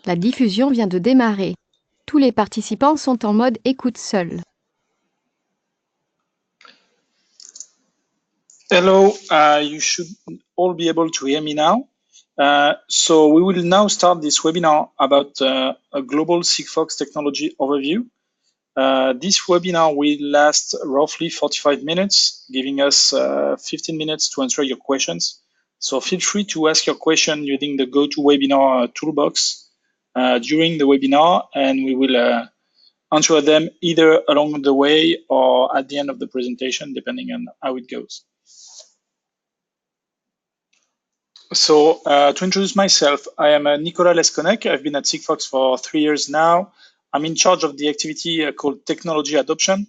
La diffusion vient de démarrer. Tous les participants sont en mode écoute seul. Hello, you should all be able to hear me now. So we will now start this webinar about a global Sigfox technology overview. This webinar will last roughly 45 minutes, giving us 15 minutes to answer your questions. So feel free to ask your question using the GoToWebinar toolbox during the webinar, and we will answer them either along the way or at the end of the presentation, depending on how it goes. So to introduce myself, I am Nicolas Lesconec. I've been at Sigfox for 3 years now. I'm in charge of the activity called technology adoption,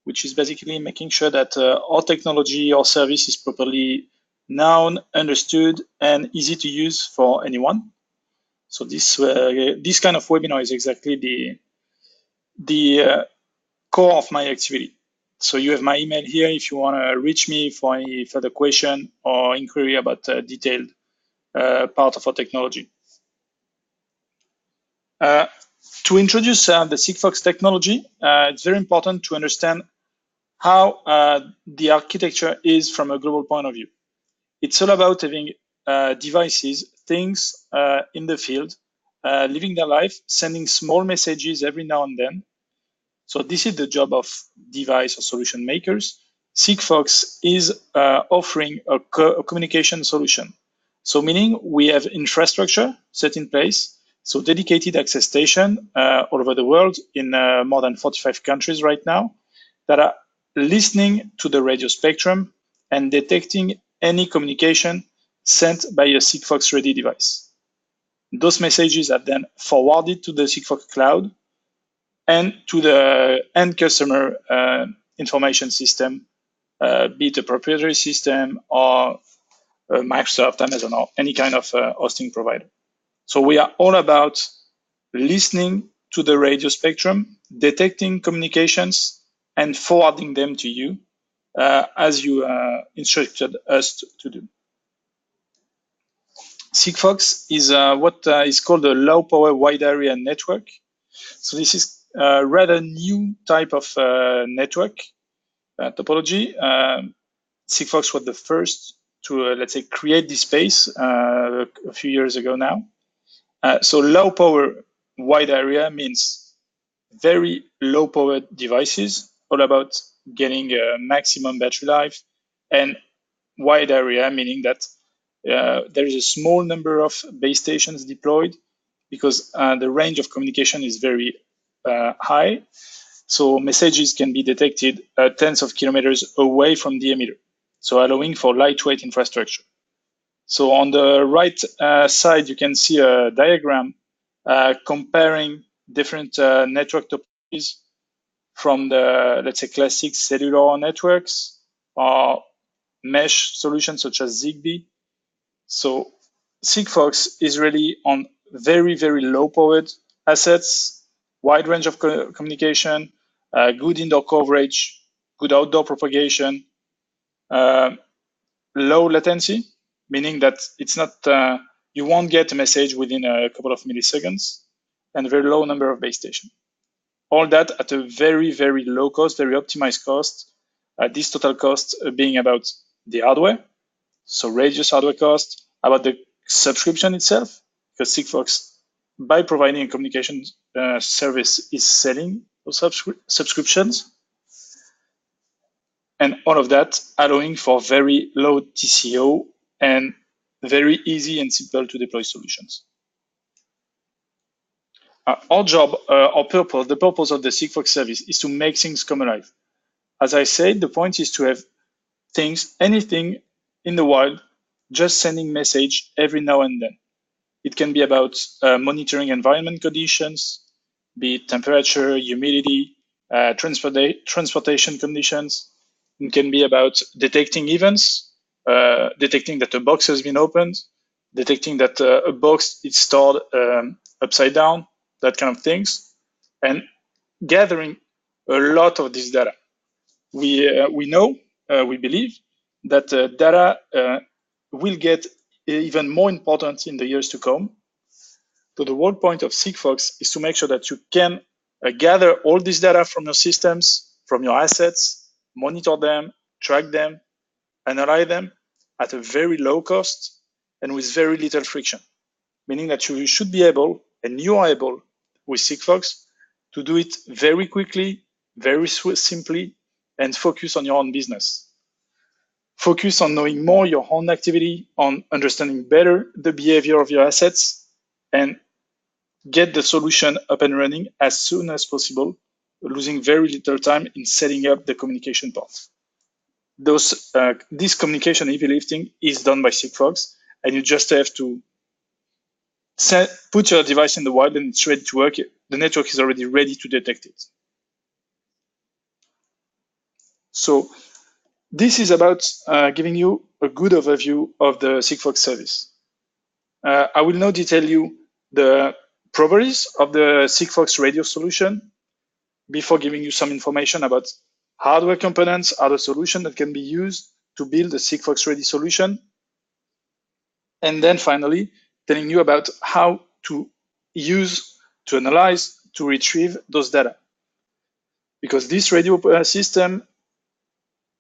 which is basically making sure that our technology or service is properly known, understood, and easy to use for anyone. So this kind of webinar is exactly the core of my activity. So you have my email here if you want to reach me for any further question or inquiry about detailed part of our technology. To introduce the Sigfox technology, it's very important to understand how the architecture is from a global point of view. It's all about having devices, things in the field, living their life, sending small messages every now and then. So this is the job of device or solution makers. Sigfox is offering a communication solution. So meaning we have infrastructure set in place, so dedicated access station all over the world in more than 45 countries right now that are listening to the radio spectrum and detecting any communication sent by a Sigfox ready device. Those messages are then forwarded to the Sigfox cloud and to the end customer information system, be it a proprietary system or Microsoft, Amazon, or any kind of hosting provider. So we are all about listening to the radio spectrum, detecting communications, and forwarding them to you as you instructed us to do. Sigfox is what is called a low power wide area network. So this is a rather new type of network topology. Sigfox was the first to, let's say, create this space a few years ago now. So low power wide area means very low powered devices, all about getting a maximum battery life, and wide area meaning that there is a small number of base stations deployed because the range of communication is very high. So messages can be detected tens of kilometers away from the emitter, so allowing for lightweight infrastructure. So on the right side, you can see a diagram comparing different network topologies from the, let's say, classic cellular networks or mesh solutions such as Zigbee. So Sigfox is really on very, very low powered assets, wide range of communication, good indoor coverage, good outdoor propagation, low latency, meaning that it's not, you won't get a message within a couple of milliseconds, and a very low number of base stations. All that at a very, very low cost, very optimized cost. This total cost being about the hardware, so radius hardware cost, about the subscription itself, because Sigfox, by providing a communication service, is selling those subscriptions, and all of that allowing for very low TCO and very easy and simple to deploy solutions. Our job, our purpose, the purpose of the Sigfox service is to make things come alive. As I said, the point is to have things, anything in the wild, just sending message every now and then. It can be about monitoring environment conditions, be it temperature, humidity, transportation conditions. It can be about detecting events, detecting that a box has been opened, detecting that a box is stored upside down, that kind of things, and gathering a lot of this data. We know, we believe that data will get even more important in the years to come. So the whole point of Sigfox is to make sure that you can gather all this data from your systems, from your assets, monitor them, track them, analyze them at a very low cost and with very little friction, meaning that you should be able, and you are able with Sigfox, to do it very quickly, very simply, and focus on your own business. Focus on knowing more your own activity, on understanding better the behavior of your assets, and get the solution up and running as soon as possible, losing very little time in setting up the communication part. This communication heavy lifting is done by Sigfox, and you just have to put your device in the wild and it's ready to work. The network is already ready to detect it. So this is about giving you a good overview of the Sigfox service. I will now detail you the properties of the Sigfox radio solution before giving you some information about hardware components, other solutions that can be used to build a Sigfox ready solution. And then finally, telling you about how to use, to analyze, to retrieve those data. Because this radio system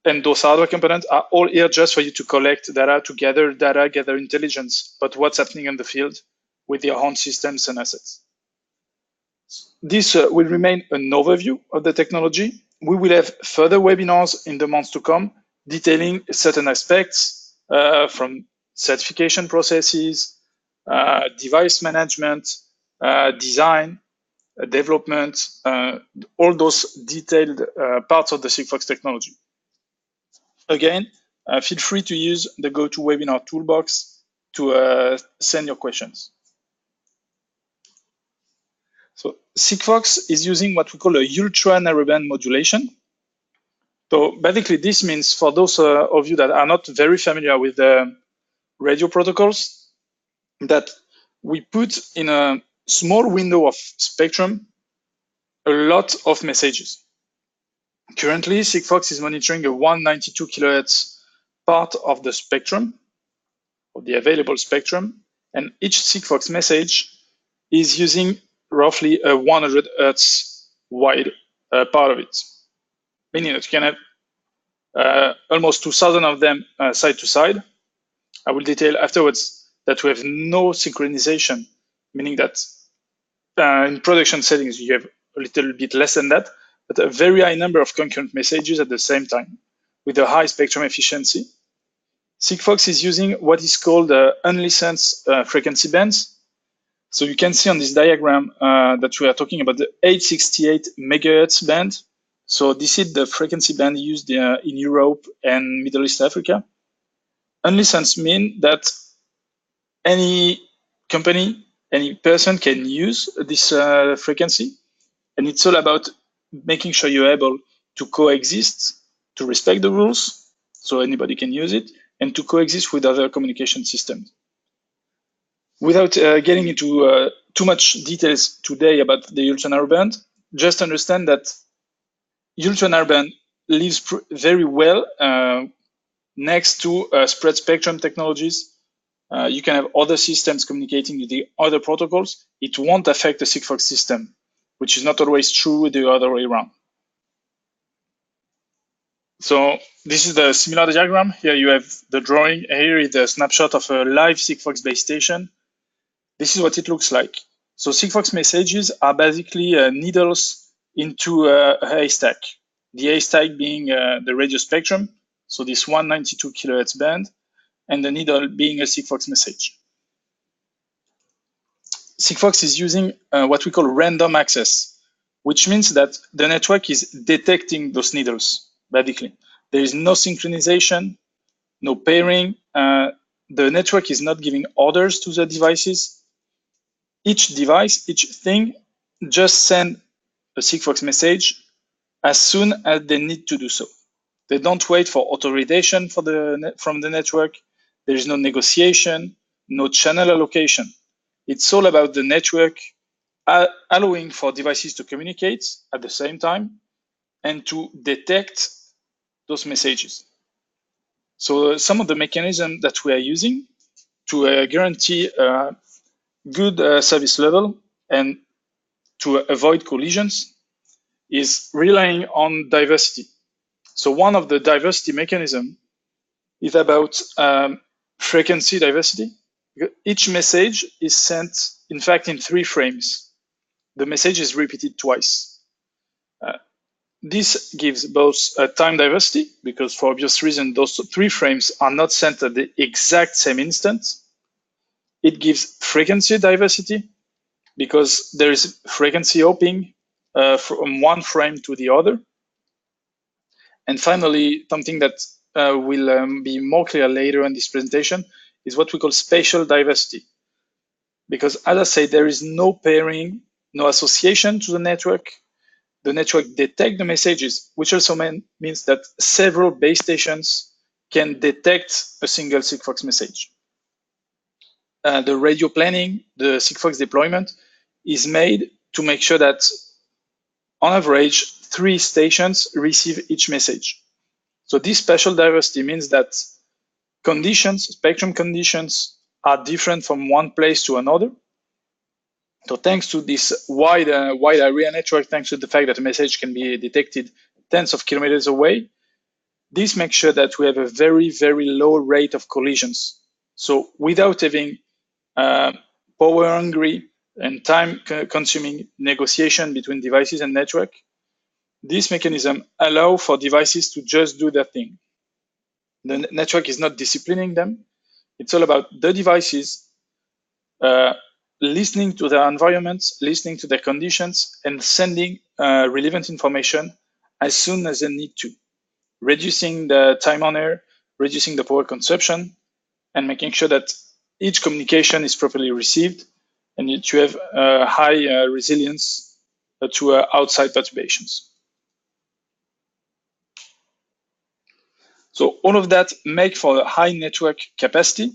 and those hardware components are all here just for you to collect data, to gather intelligence about what's happening in the field with your own systems and assets. This will remain an overview of the technology. We will have further webinars in the months to come detailing certain aspects from certification processes, device management, design, development, all those detailed parts of the Sigfox technology. Again, feel free to use the GoToWebinar toolbox to send your questions. So Sigfox is using what we call a ultra narrowband modulation. So basically, this means for those of you that are not very familiar with the radio protocols, that we put in a small window of spectrum a lot of messages. Currently, Sigfox is monitoring a 192 kilohertz part of the spectrum, of the available spectrum, and each Sigfox message is using roughly a 100 hertz wide part of it, meaning that you can have almost 2,000 of them side to side. I will detail afterwards that we have no synchronization, meaning that in production settings, you have a little bit less than that, but a very high number of concurrent messages at the same time with a high spectrum efficiency. Sigfox is using what is called unlicensed frequency bands. So you can see on this diagram that we are talking about the 868 megahertz band. So this is the frequency band used in Europe and Middle East Africa. Unlicensed means that any company, any person can use this frequency. And it's all about making sure you're able to coexist, to respect the rules, so anybody can use it, and to coexist with other communication systems. Without getting into too much details today about the ultra narrowband, just understand that ultra narrowband lives very well next to spread spectrum technologies. You can have other systems communicating with the other protocols. It won't affect the Sigfox system, which is not always true the other way around. So this is the similar diagram. Here you have the drawing. Here is the snapshot of a live Sigfox base station. This is what it looks like. So Sigfox messages are basically needles into a haystack. The haystack being the radio spectrum, so this 192 kilohertz band, and the needle being a Sigfox message. Sigfox is using what we call random access, which means that the network is detecting those needles, basically. There is no synchronization, no pairing. The network is not giving orders to the devices. Each device, each thing, just send a Sigfox message as soon as they need to do so. They don't wait for authorization from the network. There is no negotiation, no channel allocation. It's all about the network allowing for devices to communicate at the same time and to detect those messages. So some of the mechanisms that we are using to guarantee good service level and to avoid collisions is relying on diversity. So one of the diversity mechanism is about frequency diversity. Each message is sent, in fact, in 3 frames. The message is repeated twice. This gives both time diversity, because for obvious reason, those 3 frames are not sent at the exact same instant. It gives frequency diversity, because there is frequency hopping from one frame to the other. And finally, something that will be more clear later in this presentation is what we call spatial diversity. Because as I say, there is no pairing, no association to the network. The network detects the messages, which also means that several base stations can detect a single Sigfox message. The radio planning, the Sigfox deployment is made to make sure that on average, 3 stations receive each message. So this spatial diversity means that conditions, spectrum conditions, are different from one place to another. So thanks to this wide area network, thanks to the fact that a message can be detected tens of kilometers away, this makes sure that we have a very, very low rate of collisions. So without having power-hungry and time-consuming negotiation between devices and network, this mechanism allows for devices to just do their thing. The network is not disciplining them. It's all about the devices listening to their environments, listening to their conditions, and sending relevant information as soon as they need to, reducing the time on air, reducing the power consumption, and making sure that each communication is properly received and that you have high resilience to outside perturbations. So all of that make for a high network capacity.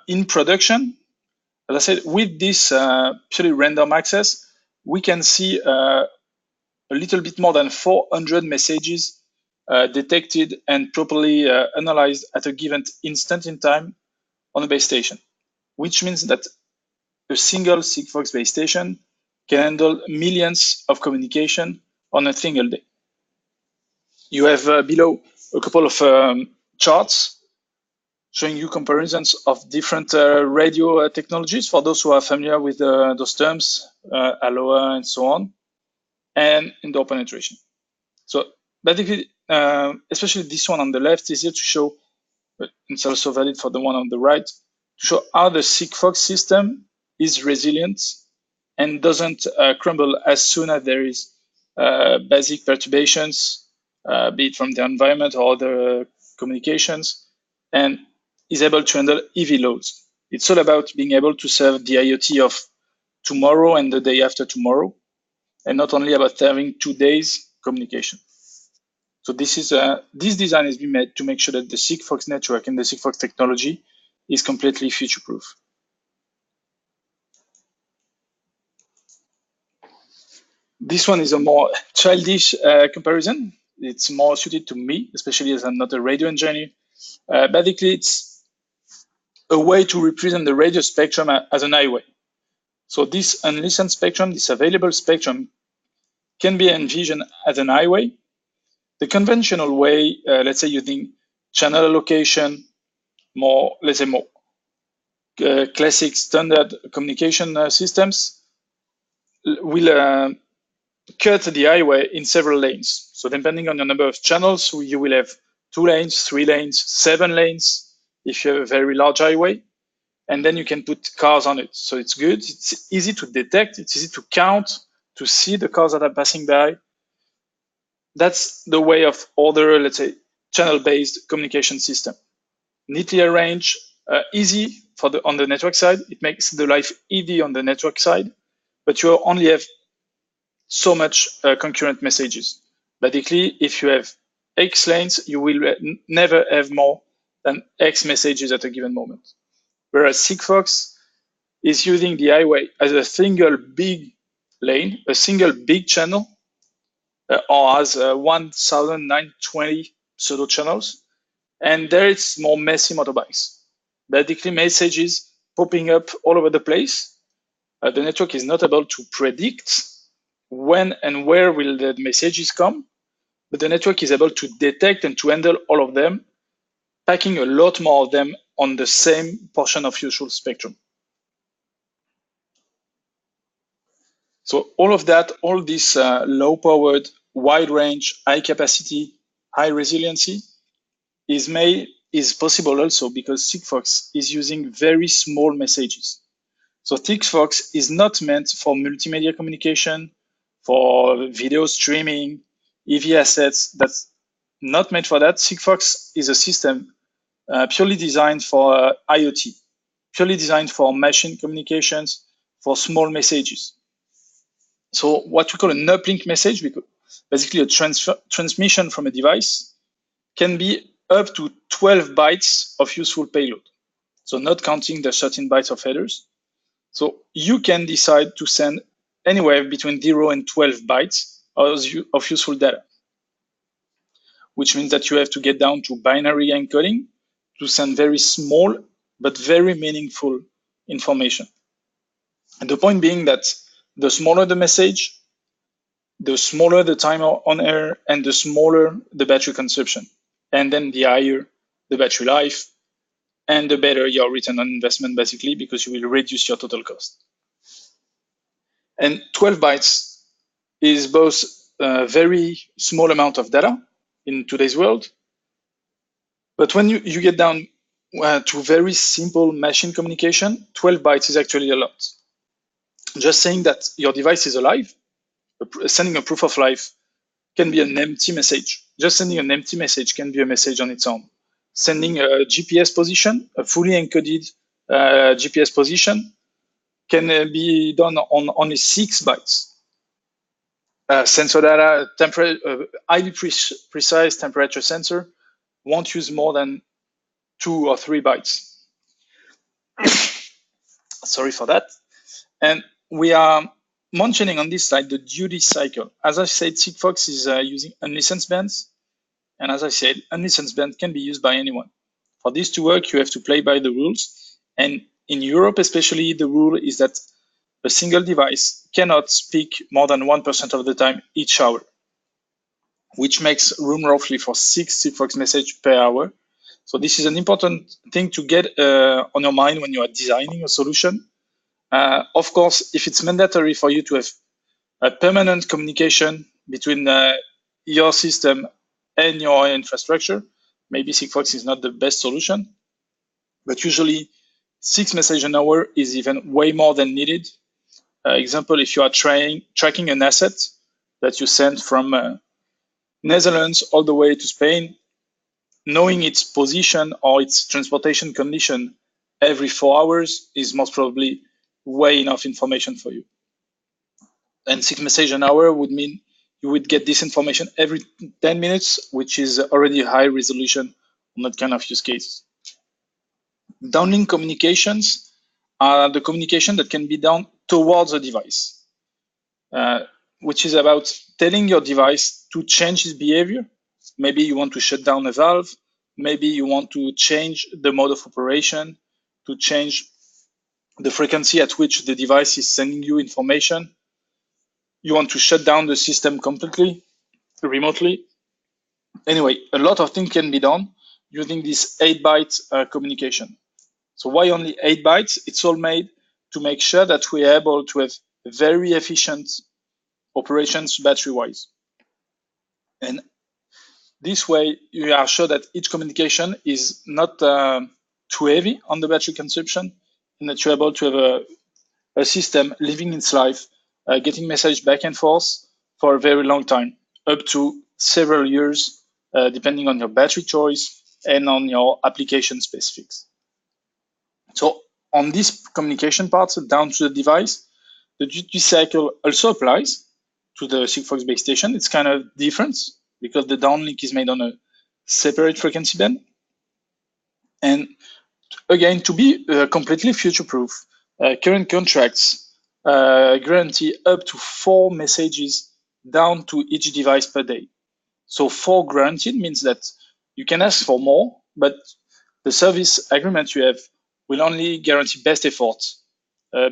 In production, as I said, with this purely random access, we can see a little bit more than 400 messages detected and properly analyzed at a given instant in time on a base station, which means that a single Sigfox base station can handle millions of communication on a single day. You have below a couple of charts showing you comparisons of different radio technologies for those who are familiar with those terms, Aloha and so on, and indoor penetration. So basically, especially this one on the left is here to show, but it's also valid for the one on the right, to show how the Sigfox system is resilient and doesn't crumble as soon as there is basic perturbations, be it from the environment or other communications, and is able to handle EV loads. It's all about being able to serve the IoT of tomorrow and the day after tomorrow, and not only about serving 2 days communication. So this design has been made to make sure that the Sigfox network and the Sigfox technology is completely future-proof. This one is a more childish comparison. It's more suited to me, especially as I'm not a radio engineer. Basically, it's a way to represent the radio spectrum as an highway. So this unlistened spectrum, this available spectrum, can be envisioned as an highway. The conventional way, let's say using channel allocation, more classic standard communication systems, will cut the highway in several lanes. So depending on the number of channels, you will have 2 lanes, 3 lanes, 7 lanes if you have a very large highway. And then you can put cars on it. So it's good. It's easy to detect. It's easy to count, to see the cars that are passing by. That's the way of other, let's say, channel-based communication system. Neatly arranged, easy on the network side. It makes the life easy on the network side, but you only have so much concurrent messages. Basically, if you have X lanes, you will never have more than X messages at a given moment. Whereas Sigfox is using the highway as a single big lane, a single big channel, or as 1,920 pseudo channels. And there it's more messy motorbikes. Basically, messages popping up all over the place. The network is not able to predict when and where will the messages come, but the network is able to detect and to handle all of them, packing a lot more of them on the same portion of useful spectrum. So all of that, all this low-powered, wide-range, high-capacity, high resiliency is possible also because Sigfox is using very small messages. So Sigfox is not meant for multimedia communication, for video streaming, EV assets. That's not meant for that. Sigfox is a system purely designed for IoT, purely designed for machine communications, for small messages. So what we call an uplink message, basically a transmission from a device, can be up to 12 bytes of useful payload. So not counting the 13 bytes of headers. So you can decide to send anywhere between 0 and 12 bytes of useful data, which means that you have to get down to binary encoding to send very small but very meaningful information. And the point being that the smaller the message, the smaller the time on air, and the smaller the battery consumption. And then the higher the battery life, and the better your return on investment, basically, because you will reduce your total cost. And 12 bytes is both a very small amount of data in today's world, but when you get down to very simple machine communication, 12 bytes is actually a lot. Just saying that your device is alive, sending a proof of life can be an empty message. Just sending an empty message can be a message on its own. Sending a GPS position, a fully encoded GPS position, can be done on only 6 bytes. Sensor data, highly precise temperature sensor won't use more than 2 or 3 bytes. Sorry for that. And we are mentioning on this slide the duty cycle. As I said, Sigfox is using unlicensed bands. And as I said, unlicensed band can be used by anyone. For this to work, you have to play by the rules. And in Europe, especially, the rule is that a single device cannot speak more than 1% of the time each hour, which makes room roughly for 6 Sigfox messages per hour. So this is an important thing to get on your mind when you are designing a solution. Of course, if it's mandatory for you to have a permanent communication between your system and your infrastructure, maybe Sigfox is not the best solution. But usually 6 messages an hour is even way more than needed. Example, if you are tracking an asset that you send from Netherlands all the way to Spain, knowing its position or its transportation condition every 4 hours is most probably way enough information for you. And 6 messages an hour would mean you would get this information every 10 minutes, which is already high resolution on that kind of use case. Downlink communications are the communication that can be done towards a device, which is about telling your device to change its behavior. Maybe you want to shut down a valve. Maybe you want to change the mode of operation, to change the frequency at which the device is sending you information. You want to shut down the system completely, remotely. Anyway, a lot of things can be done using this 8-byte communication. So why only 8 bytes? It's all made to make sure that we are able to have very efficient operations battery-wise. And this way, you are sure that each communication is not too heavy on the battery consumption, and that you're able to have a system living its life, getting message back and forth for a very long time, up to several years, depending on your battery choice and on your application specifics. So on this communication part, down to the device, the duty cycle also applies to the Sigfox base station. It's kind of different because the downlink is made on a separate frequency band. And again, to be completely future-proof, current contracts guarantee up to 4 messages down to each device per day. So 4 guaranteed means that you can ask for more, but the service agreement you have will only guarantee best effort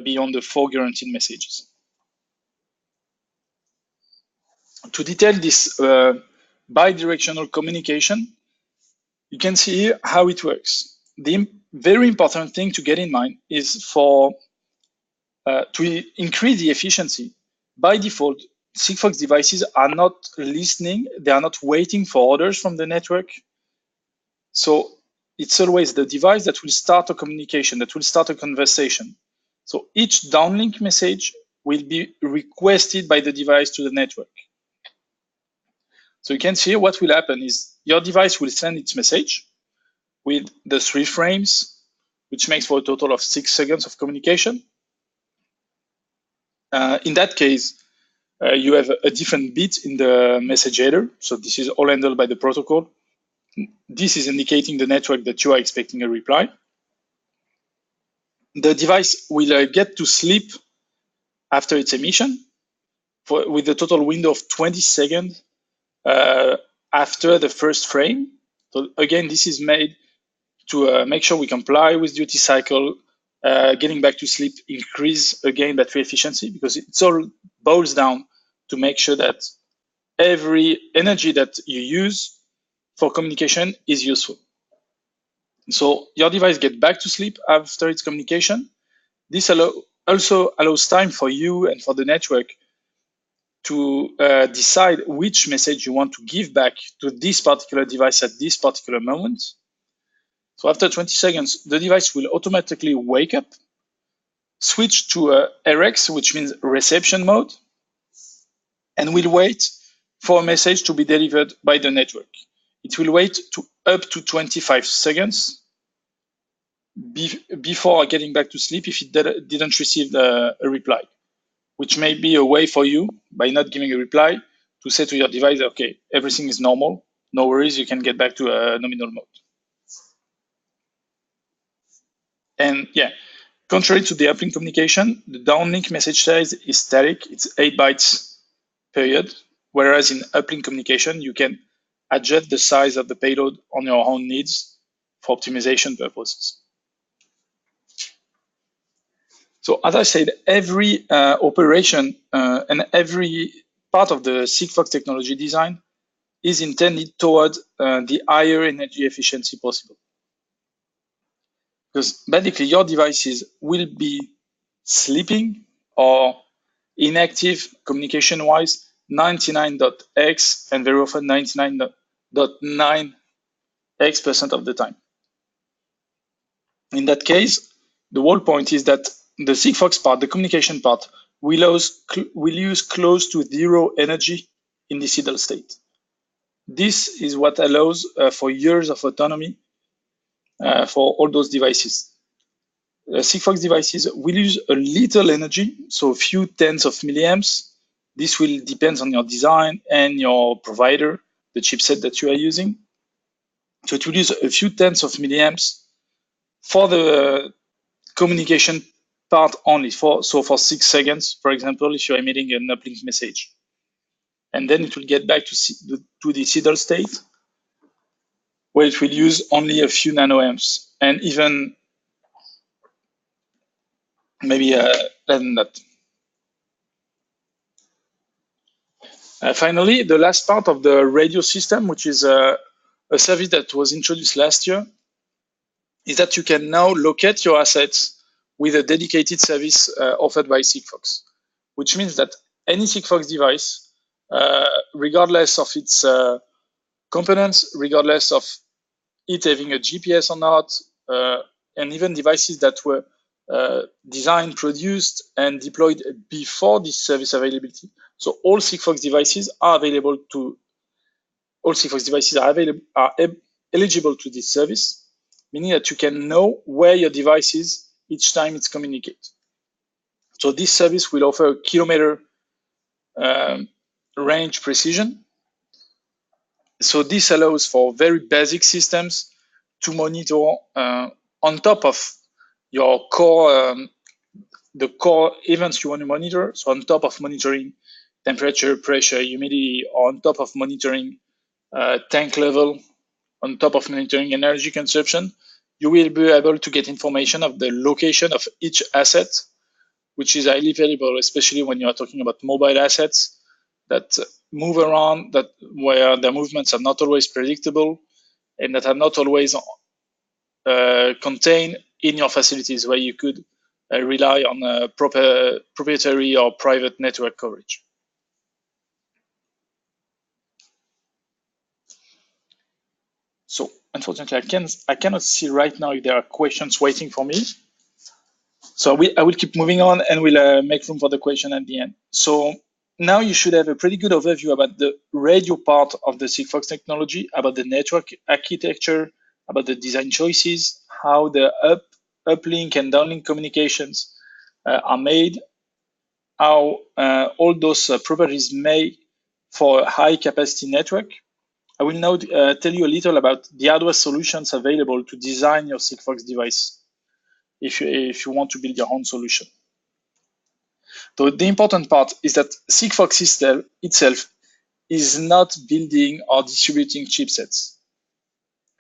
beyond the 4 guaranteed messages. To detail this bi-directional communication, you can see here how it works. The very important thing to get in mind is to increase the efficiency. By default, Sigfox devices are not listening, they are not waiting for orders from the network. So it's always the device that will start a communication, that will start a conversation. So each downlink message will be requested by the device to the network. So you can see what will happen is your device will send its message with the 3 frames, which makes for a total of 6 seconds of communication. In that case, you have a different bit in the message header. So this is all handled by the protocol. This is indicating the network that you are expecting a reply. The device will get to sleep after its emission with a total window of 20 seconds after the first frame. So again, this is made to make sure we comply with duty cycle, getting back to sleep, increase again battery efficiency, because it all boils down to make sure that every energy that you use for communication is useful. So your device gets back to sleep after its communication. This also allows time for you and for the network to decide which message you want to give back to this particular device at this particular moment. So after 20 seconds, the device will automatically wake up, switch to RX, which means reception mode, and will wait for a message to be delivered by the network. It will wait up to 25 seconds before getting back to sleep if it didn't receive a reply, which may be a way for you, by not giving a reply, to say to your device, okay, everything is normal, no worries, you can get back to a nominal mode. And yeah, contrary to the uplink communication, the downlink message size is static, it's 8 bytes period, whereas in uplink communication, you can adjust the size of the payload on your own needs for optimization purposes. So as I said, every operation and every part of the Sigfox technology design is intended toward the higher energy efficiency possible. Because basically your devices will be sleeping or inactive communication-wise 99.x and very often 99.9x% of the time. In that case, the whole point is that the Sigfox part, the communication part, will use close to 0 energy in this idle state. This is what allows for years of autonomy for all those devices. Sigfox devices will use a little energy, so a few tens of milliamps. This will depend on your design and your provider, the chipset that you are using. So it will use a few tens of milliamps for the communication part only. So for 6 seconds, for example, if you are emitting an uplink message. And then it will get back to the idle state, where it will use only a few nanoamps, and even maybe less than that. Finally, the last part of the radio system, which is a service that was introduced last year, is that you can now locate your assets with a dedicated service offered by Sigfox, which means that any Sigfox device, regardless of its components, regardless of it having a GPS or not, and even devices that were designed, produced, and deployed before this service availability. So all Sigfox devices are available to eligible to this service, meaning that you can know where your device is each time it's communicated. So this service will offer a kilometer range precision. So this allows for very basic systems to monitor on top of your core, the core events you want to monitor. So on top of monitoring temperature, pressure, humidity, or on top of monitoring tank level, on top of monitoring energy consumption, you will be able to get information of the location of each asset, which is highly valuable, especially when you are talking about mobile assets that move around, where their movements are not always predictable and that are not always contained in your facilities, where you could rely on proper proprietary or private network coverage. So unfortunately, I cannot see right now if there are questions waiting for me. So I will keep moving on, and we'll make room for the question at the end. So now you should have a pretty good overview about the radio part of the Sigfox technology, about the network architecture, about the design choices, how the uplink and downlink communications are made, how all those properties made for a high capacity network. I will now tell you a little about the hardware solutions available to design your Sigfox device if you want to build your own solution. So the important part is that Sigfox system itself is not building or distributing chipsets.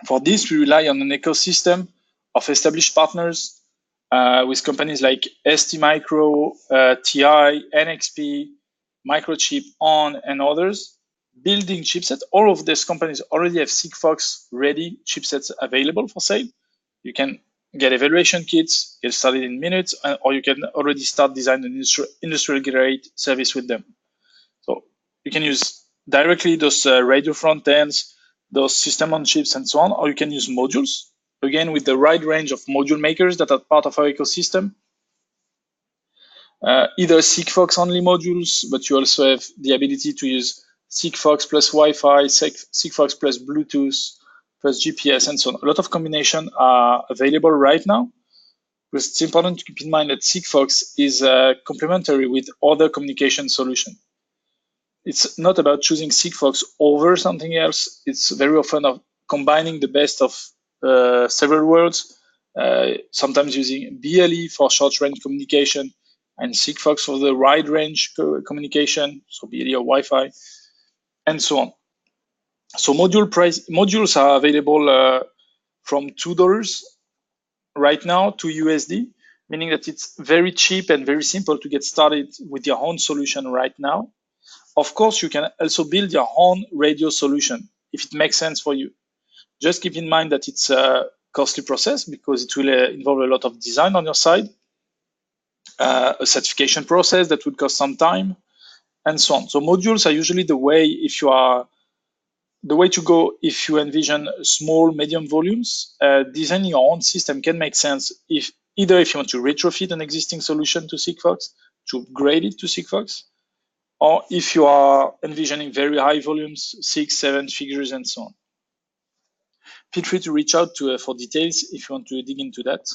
For this, we rely on an ecosystem of established partners with companies like STMicro, TI, NXP, Microchip, ON, and others building chipsets. All of these companies already have Sigfox ready chipsets available for sale. You can get evaluation kits, get started in minutes, or you can already start designing an industrial grade service with them. So you can use directly those radio front ends, those system on chips and so on, or you can use modules, again, with the wide range of module makers that are part of our ecosystem. Either Sigfox only modules, but you also have the ability to use Sigfox plus Wi-Fi, Sigfox plus Bluetooth, plus GPS, and so on. A lot of combinations are available right now, because it's important to keep in mind that Sigfox is complementary with other communication solutions. It's not about choosing Sigfox over something else. It's very often of combining the best of several worlds, sometimes using BLE for short-range communication and Sigfox for the wide-range communication, so BLE or Wi-Fi, and so on. So modules are available from $2 right now to USD, meaning that it's very cheap and very simple to get started with your own solution right now. Of course, you can also build your own radio solution if it makes sense for you. Just keep in mind that it's a costly process because it will involve a lot of design on your side, a certification process that would cost some time, and so on. So modules are usually the way to go if you envision small, medium volumes. Designing your own system can make sense either if you want to retrofit an existing solution to Sigfox, to upgrade it to Sigfox, or if you are envisioning very high volumes, 6, 7 figures, and so on. Feel free to reach out for details if you want to dig into that.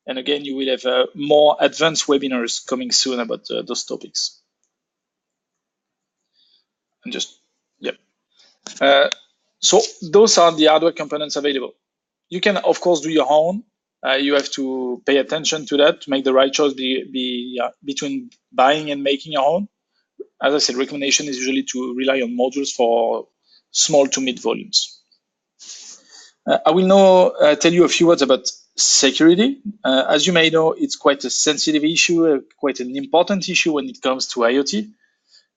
And again, you will have more advanced webinars coming soon about those topics. And so those are the hardware components available. You can, of course, do your own. You have to pay attention to that to make the right choice between buying and making your own. As I said, recommendation is usually to rely on modules for small to mid volumes. I will now tell you a few words about security. As you may know, it's quite a sensitive issue, quite an important issue when it comes to IoT,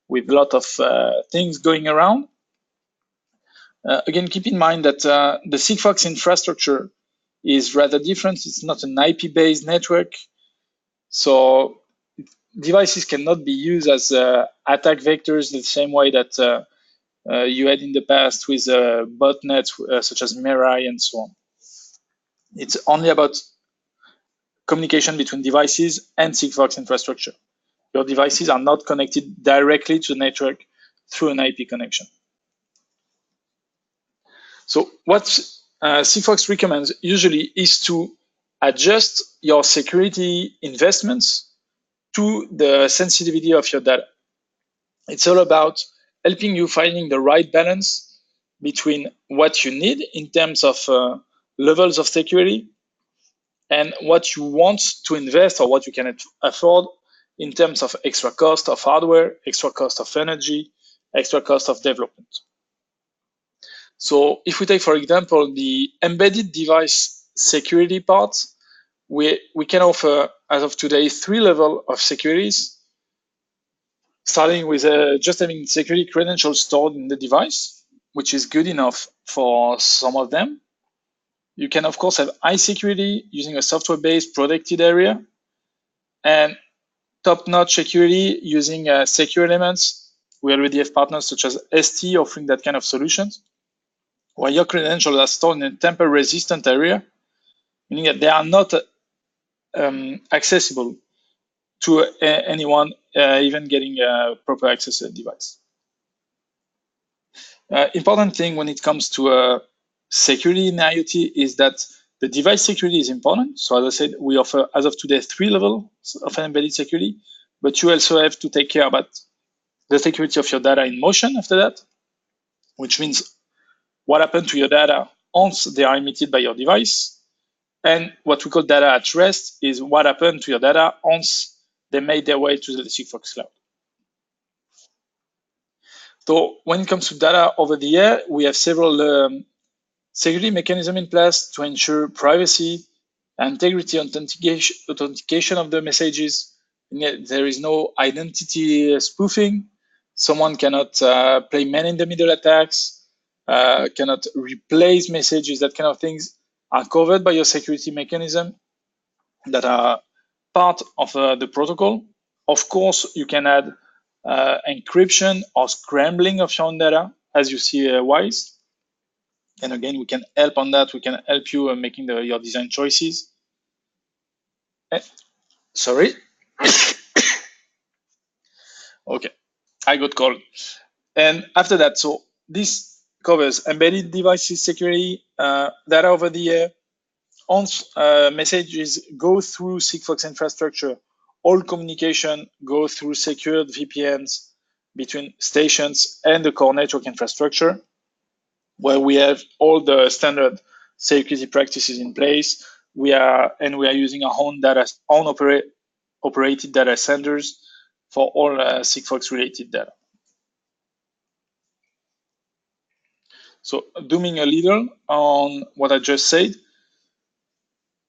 with a lot of things going around. Again, keep in mind that the Sigfox infrastructure is rather different. It's not an IP-based network, so devices cannot be used as attack vectors the same way that you had in the past with botnets such as Mirai and so on. It's only about communication between devices and Sigfox infrastructure. Your devices are not connected directly to the network through an IP connection. So what Sigfox recommends usually is to adjust your security investments to the sensitivity of your data. It's all about helping you finding the right balance between what you need in terms of levels of security and what you want to invest or what you can afford in terms of extra cost of hardware, extra cost of energy, extra cost of development. So if we take, for example, the embedded device security part, we can offer, as of today, 3 levels of securities, starting with just having security credentials stored in the device, which is good enough for some of them. You can, of course, have high security using a software-based protected area, and top-notch security using secure elements. We already have partners such as ST offering that kind of solutions, where your credentials are stored in a tamper-resistant area, meaning that they are not accessible to anyone, even getting proper access to the device. Important thing when it comes to security in IoT is that the device security is important. So as I said, we offer, as of today, 3 levels of embedded security, but you also have to take care about the security of your data in motion after that, which means what happened to your data once they are emitted by your device. And what we call data at rest is what happened to your data once they made their way to the Sigfox cloud. So when it comes to data over the air, we have several security mechanisms in place to ensure privacy, integrity, authentication of the messages. There is no identity spoofing. Someone cannot play man-in-the-middle attacks, cannot replace messages. That kind of things are covered by your security mechanism that are part of the protocol. Of course, you can add encryption or scrambling of your own data, as you see wise. And again, we can help on that. We can help you making your design choices. Sorry. Okay, I got cold. And after that, so this covers embedded devices security, data over the air. Once messages go through Sigfox infrastructure, all communication go through secured VPNs between stations and the core network infrastructure, where we have all the standard security practices in place. We are using our own operated data centers for all Sigfox related data. So zooming a little on what I just said,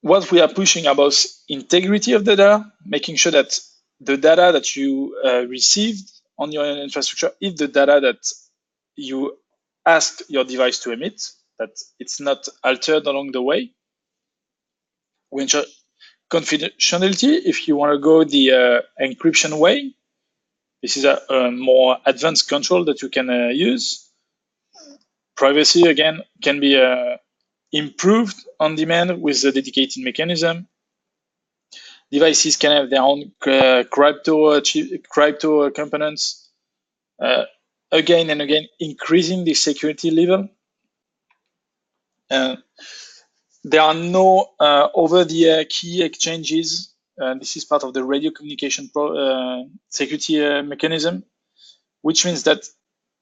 what we are pushing about integrity of the data, making sure that the data that you received on your infrastructure is the data that you asked your device to emit, that it's not altered along the way. We ensure confidentiality if you want to go the encryption way. This is a more advanced control that you can use. Privacy, again, can be improved on demand with a dedicated mechanism. Devices can have their own crypto components, again and again, increasing the security level. There are no over-the-air key exchanges. This is part of the radio communication security mechanism, which means that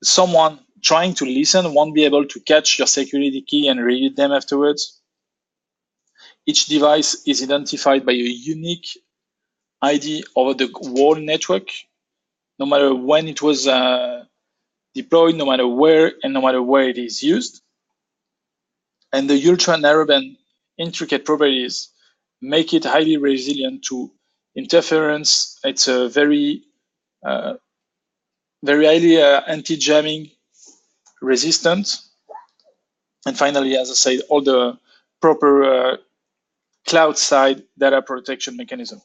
someone trying to listen won't be able to catch your security key and read them afterwards. Each device is identified by a unique ID over the whole network, no matter when it was deployed, no matter where, and no matter where it is used. And the ultra narrowband intricate properties make it highly resilient to interference. It's a very highly anti-jamming resistant. And finally, as I said, all the proper cloud side data protection mechanism.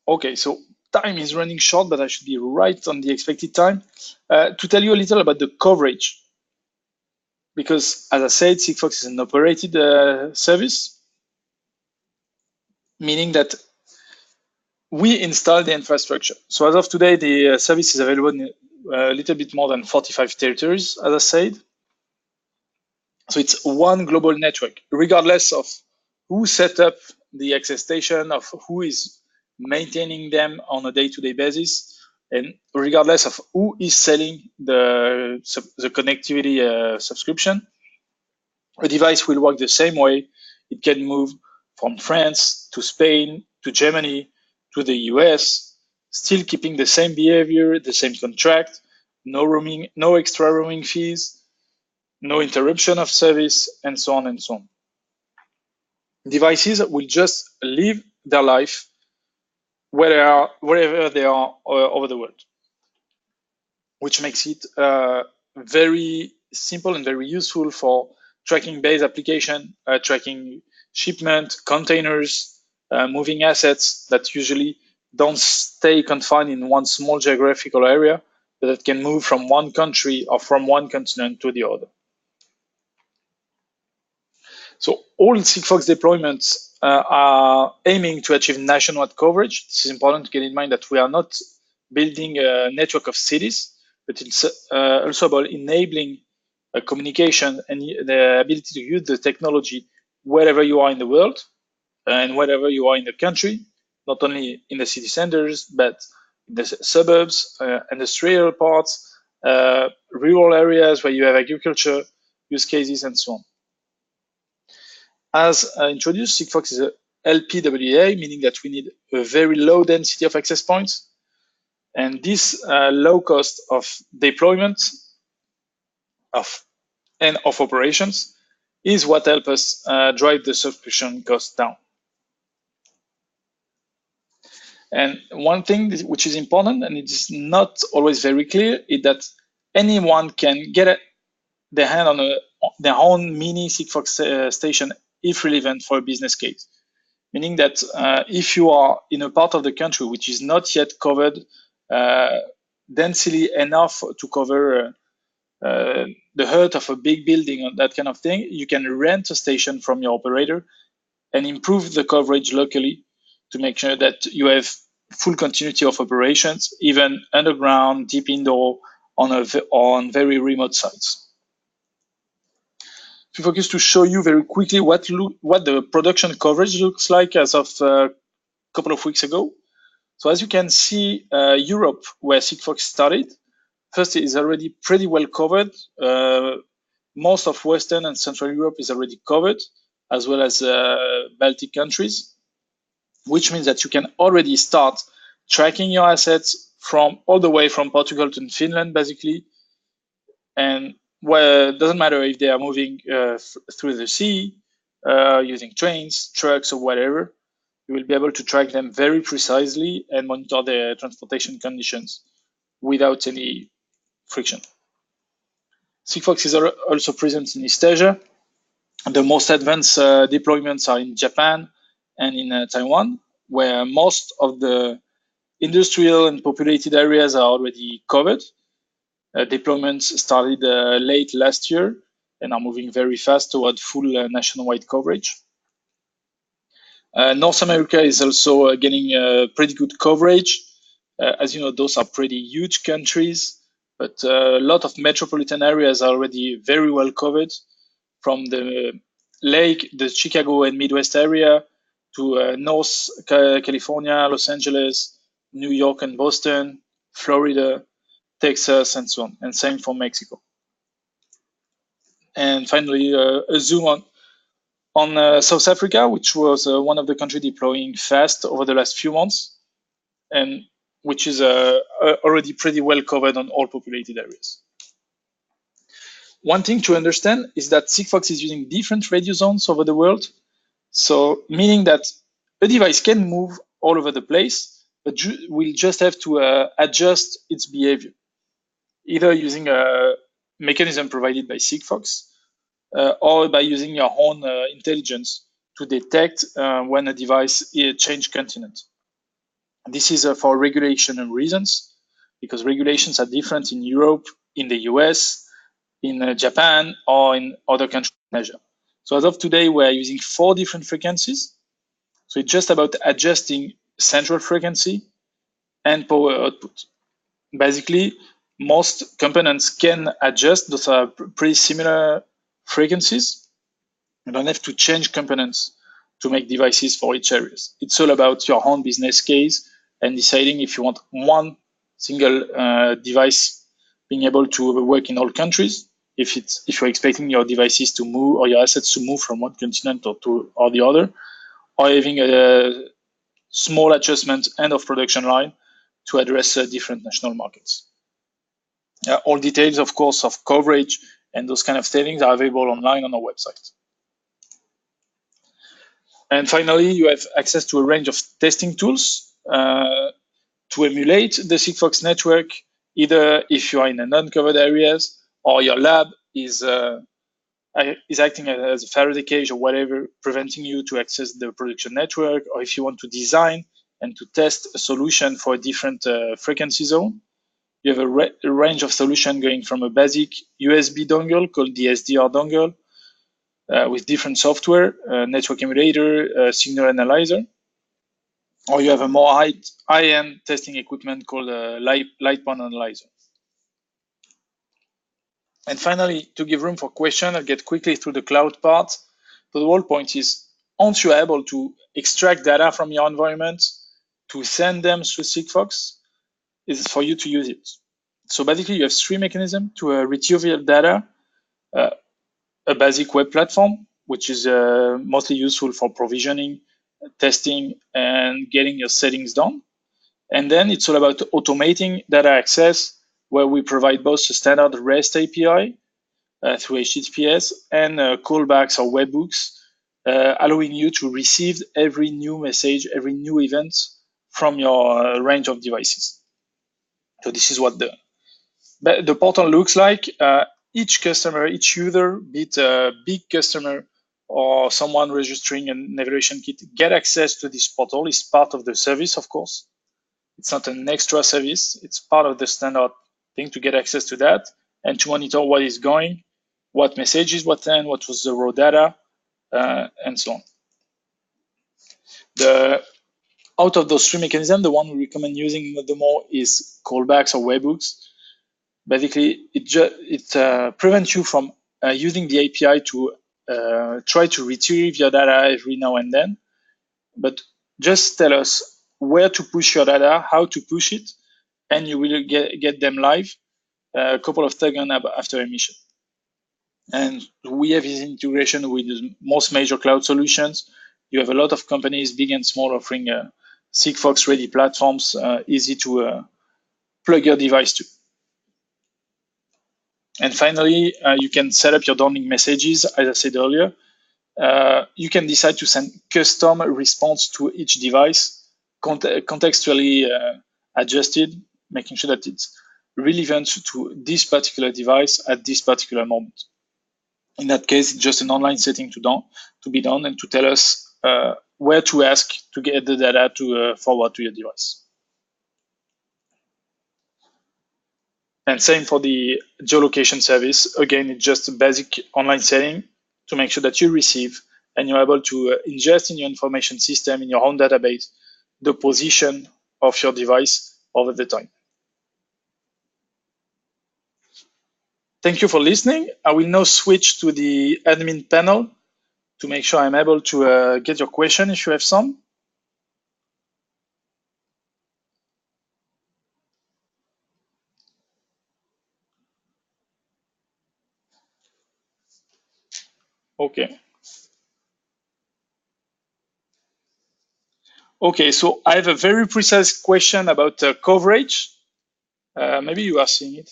Okay, so time is running short, but I should be right on the expected time. To tell you a little about the coverage, because as I said, Sigfox is an operated service, meaning that we install the infrastructure. So as of today, the service is available in a little bit more than 45 territories, as I said. So it's one global network, regardless of who set up the access station, of who is maintaining them on a day-to-day basis, and regardless of who is selling the connectivity subscription. A device will work the same way. It can move from France to Spain to Germany to the US, still keeping the same behavior, the same contract, no roaming, no extra roaming fees, no interruption of service, and so on and so on. Devices will just live their life wherever they are over the world, which makes it very simple and very useful for tracking-based application, tracking shipment, containers, moving assets that usually don't stay confined in one small geographical area, but that can move from one country or from one continent to the other. So all Sigfox deployments are aiming to achieve nationwide coverage. This is important to get in mind that we are not building a network of cities, but it's also about enabling communication and the ability to use the technology wherever you are in the world and wherever you are in the country, not only in the city centers, but in the suburbs, industrial parts, rural areas where you have agriculture use cases, and so on. As introduced, Sigfox is a LPWA, meaning that we need a very low density of access points. And this low cost of deployment and of operations is what helps us drive the subscription cost down. And one thing which is important, and it is not always very clear, is that anyone can get their hand on their own mini Sigfox station if relevant for a business case. Meaning that if you are in a part of the country which is not yet covered densely enough to cover the height of a big building or that kind of thing, you can rent a station from your operator and improve the coverage locally to make sure that you have full continuity of operations, even underground, deep indoor, on very remote sites. To focus to show you very quickly what the production coverage looks like as of a couple of weeks ago. So as you can see, Europe, where Sigfox started, first is already pretty well covered. Most of Western and Central Europe is already covered, as well as Baltic countries, which means that you can already start tracking your assets from all the way from Portugal to Finland, basically. And well, it doesn't matter if they are moving through the sea, using trains, trucks, or whatever. You will be able to track them very precisely and monitor their transportation conditions without any friction. Sigfox is also present in East Asia. The most advanced deployments are in Japan and in Taiwan, where most of the industrial and populated areas are already covered. Deployments started late last year and are moving very fast toward full nationwide coverage. North America is also getting pretty good coverage. As you know, those are pretty huge countries, but a lot of metropolitan areas are already very well covered, from the lake, the Chicago and Midwest area, to North California, Los Angeles, New York and Boston, Florida, Texas, and so on, and same for Mexico. And finally, a zoom on South Africa, which was one of the countries deploying fast over the last few months, and which is already pretty well covered on all populated areas. One thing to understand is that Sigfox is using different radio zones over the world. So meaning that a device can move all over the place, but we'll just have to adjust its behavior, either using a mechanism provided by Sigfox or by using your own intelligence to detect when a device changed continent. This is for regulation reasons, because regulations are different in Europe, in the US, in Japan, or in other countries in Asia. So as of today, we're using 4 different frequencies. So it's just about adjusting central frequency and power output. Basically, most components can adjust. Those are pretty similar frequencies. You don't have to change components to make devices for each area. It's all about your own business case and deciding if you want one single device being able to work in all countries, if you're expecting your devices to move or your assets to move from one continent or the other, or having a small adjustment end of production line to address different national markets. All details, of course, of coverage and those kind of settings are available online on our website. And finally, you have access to a range of testing tools to emulate the Sigfox network, either if you are in the non-covered areas or your lab is acting as a Faraday cage or whatever, preventing you to access the production network, or if you want to design and to test a solution for a different frequency zone. You have a range of solutions going from a basic USB dongle called the SDR dongle with different software, network emulator, signal analyzer, or you have a more high-end testing equipment called a LPWAN analyzer. And finally, to give room for question, I'll get quickly through the cloud part. So the whole point is, once you're able to extract data from your environment, to send them through Sigfox, is for you to use it. So basically, you have three mechanisms to retrieve your data. A basic web platform, which is mostly useful for provisioning, testing, and getting your settings done. And then it's all about automating data access, where we provide both a standard REST API through HTTPS and callbacks or webhooks, allowing you to receive every new message, every new event from your range of devices. So this is what the portal looks like. Each customer, each user, be it a big customer or someone registering an evaluation kit, get access to this portal. It's part of the service, of course. It's not an extra service. It's part of the standard thing to get access to that and to monitor what is going, what messages were sent, what was the raw data, and so on. Out of those three mechanisms, the one we recommend using the more is callbacks or webhooks. Basically, it prevents you from using the API to try to retrieve your data every now and then, but just tell us where to push your data, how to push it, and you will get them live a couple of seconds after emission. And we have this integration with most major cloud solutions. You have a lot of companies, big and small, offering Sigfox-ready platforms, easy to plug your device to. And finally, you can set up your downlink messages, as I said earlier. You can decide to send custom response to each device, contextually adjusted, making sure that it's relevant to this particular device at this particular moment. In that case, it's just an online setting to be done and to tell us where to ask to get the data to forward to your device. And same for the geolocation service. Again, it's just a basic online setting to make sure that you receive and you're able to ingest in your information system, in your own database, the position of your device over the time. Thank you for listening. I will now switch to the admin panel to make sure I'm able to get your question if you have some. Okay. Okay, so I have a very precise question about coverage. Maybe you are seeing it.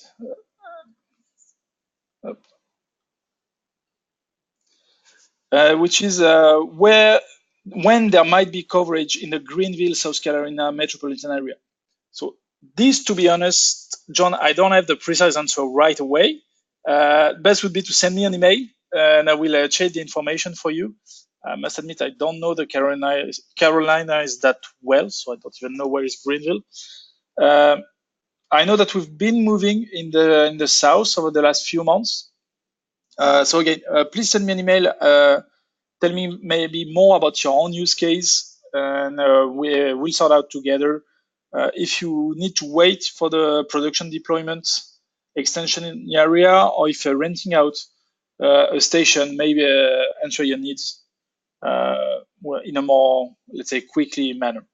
Which is when there might be coverage in the Greenville, South Carolina metropolitan area. So this, to be honest, John, I don't have the precise answer right away. Best would be to send me an email and I will check the information for you. I must admit, I don't know the Carolinas that well, so I don't even know where is Greenville. I know that we've been moving in the south over the last few months. So again, please send me an email. Tell me maybe more about your own use case, and we'll sort out together. If you need to wait for the production deployment extension in the area, or if you're renting out a station, maybe answer your needs in a more, let's say, quickly manner.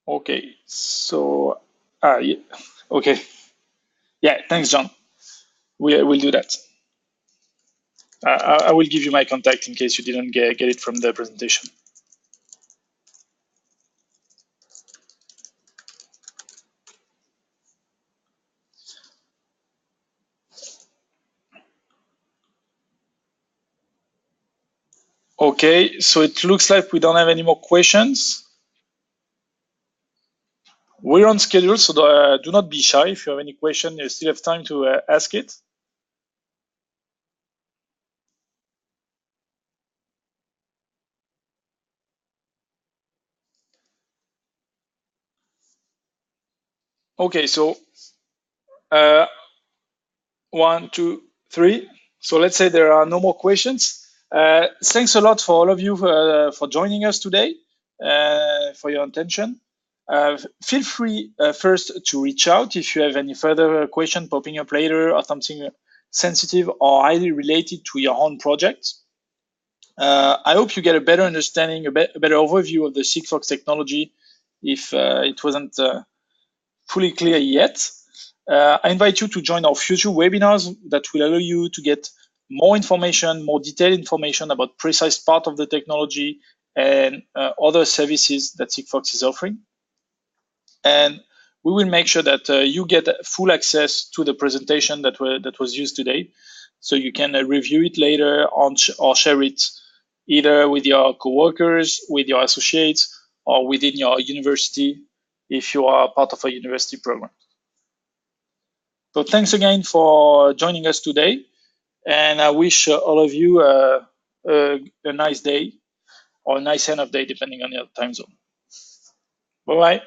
Okay, so yeah. Okay, yeah. Thanks, John. we'll do that. I will give you my contact in case you didn't get it from the presentation. Okay, so it looks like we don't have any more questions. We're on schedule, so do not be shy. If you have any question, you still have time to ask it. Okay, so 1, 2, 3. So let's say there are no more questions. Thanks a lot for all of you for joining us today, for your attention. Feel free first to reach out if you have any further question popping up later or something sensitive or highly related to your own project. I hope you get a better understanding, a better overview of the Sigfox technology if it wasn't fully clear yet. I invite you to join our future webinars that will allow you to get more information, more detailed information about precise part of the technology and other services that Sigfox is offering. And we will make sure that you get full access to the presentation that was used today, so you can review it later on or share it either with your coworkers, with your associates, or within your university if you are part of a university program. So thanks again for joining us today, and I wish all of you a nice day or a nice end of day depending on your time zone. Bye-bye.